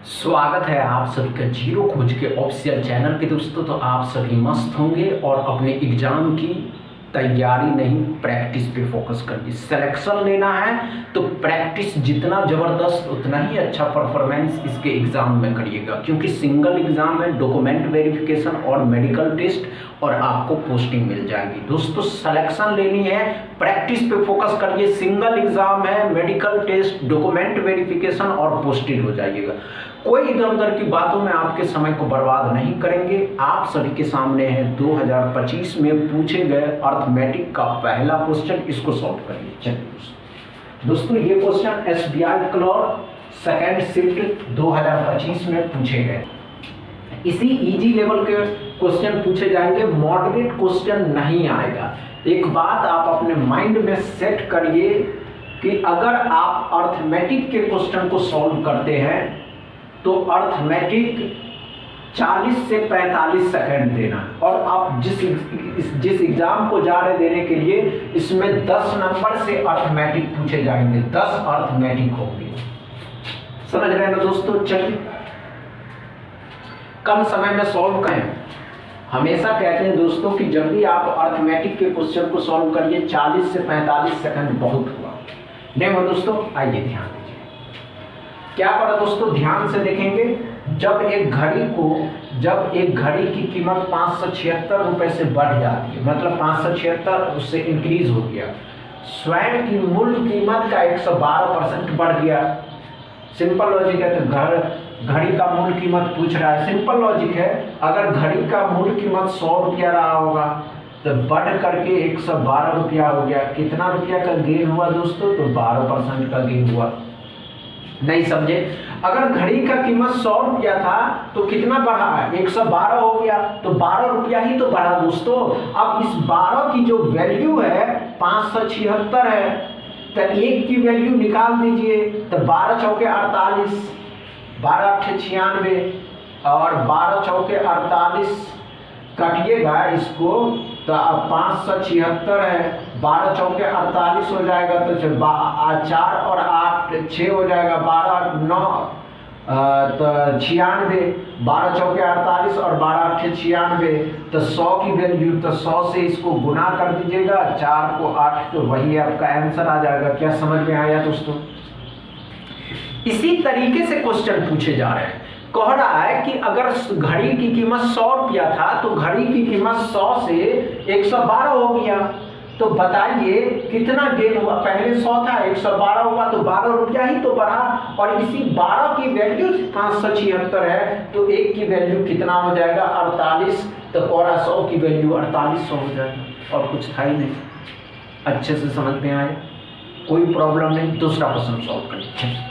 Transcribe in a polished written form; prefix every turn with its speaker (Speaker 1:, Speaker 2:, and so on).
Speaker 1: स्वागत है आप सभी का जीरो खोज के ऑफिशियल चैनल पे दोस्तों। तो आप सभी मस्त होंगे और अपने एग्जाम की तैयारी नहीं प्रैक्टिस पे फोकस करिए। सिलेक्शन लेना है तो प्रैक्टिस जितना ज़बरदस्त उतना ही अच्छा परफॉर्मेंस इसके एग्ज़ाम में करिएगा, क्योंकि सिंगल एग्ज़ाम है, डॉक्यूमेंट वेरिफिकेशन और मेडिकल टेस्ट और आपको पोस्टिंग मिल जाएगी। दोस्तों सिलेक्शन लेनी है, प्रैक्टिस पे फोकस करिए। सिंगल एग्ज़ाम है, मेडिकल टेस्ट, डॉक्यूमेंट वेरिफिकेशन और पोस्टिंग हो जाइएगा। कोई इधर उधर की बातों में आपके समय को बर्बाद नहीं करेंगे। आप सभी के सामने है 2025 में पूछे गए अर्थमेटिक का पहला क्वेश्चन, इसको सॉल्व करिए। चलिए दोस्तों, ये question SBI clerk second shift 2025 में पूछे गए। इसी इजी लेवल के क्वेश्चन पूछे जाएंगे, मॉडरेट क्वेश्चन नहीं आएगा। एक बात आप अपने माइंड में सेट करिए कि अगर आप अर्थमेटिक के क्वेश्चन को सॉल्व करते हैं तो अर्थमेटिक 40 से 45 सेकंड देना, और आप जिस एग्जाम को जा रहे देने के लिए इसमें 10 नंबर से अर्थमेटिक पूछे जाएंगे, 10 अर्थमेटिक होंगे। समझ रहे हैं ना दोस्तों? चलिए कम समय में सॉल्व करें। हमेशा कहते हैं दोस्तों कि जब भी आप अर्थमेटिक के क्वेश्चन को सॉल्व करिए 40 से 45 सेकंड बहुत हुआ। नहीं हो दोस्तों? आइए ध्यान दीजिए क्या करा दोस्तों, ध्यान से देखेंगे। जब एक घड़ी की कीमत 576 रुपए से बढ़ जाती है, मतलब 576 उससे इंक्रीज हो गया, स्वयं की मूल कीमत का 112% बढ़ गया। सिंपल लॉजिक है। तो घड़ी का मूल कीमत पूछ रहा है, सिंपल लॉजिक है। अगर घड़ी का मूल कीमत 100 रुपया रहा होगा तो बढ़ करके 112 रुपया हो गया। कितना रुपया का गेन हुआ दोस्तों? तो 12% का गेन हुआ। नहीं समझे? अगर घड़ी का कीमत 100 रुपया था तो कितना बढ़ा है? 112 हो गया, तो 12 रुपया ही तो बढ़ा दोस्तों। अब इस 12 की जो वैल्यू है 576 है, तो एक की वैल्यू निकाल दीजिए। तो 12 चौके 48, 12 अट्ठे 96 और 12 चौके 48 काटिएगा इसको तो अब 576 है, 12 चौके 48 हो जाएगा, तो 4 और 8 6 हो जाएगा, 12 9 तो 96, 12 चौके 48 और 12 अट्ठे 96, तो 100 की वैल्यू, तो 100 से इसको गुना कर दीजिएगा, 4 को 8, तो वही आपका आंसर आ जाएगा। क्या समझ में आया दोस्तों? इसी तरीके से क्वेश्चन पूछे जा रहे हैं। कह रहा है कि अगर घड़ी की कीमत 100 रुपया था तो घड़ी की कीमत 100 से 112 हो गया, तो बताइए कितना गेन हुआ? पहले 100 था, 112 हुआ, तो 12 रुपया ही तो बढ़ा। और इसी 12 की वैल्यू 576 है, तो एक की वैल्यू कितना हो जाएगा? 48, तो पूरा 100 की वैल्यू 4800 हो जाएगा। और कुछ था ही नहीं। अच्छे से समझ में आए? कोई प्रॉब्लम नहीं। दूसरा क्वेश्चन सॉल्व करें।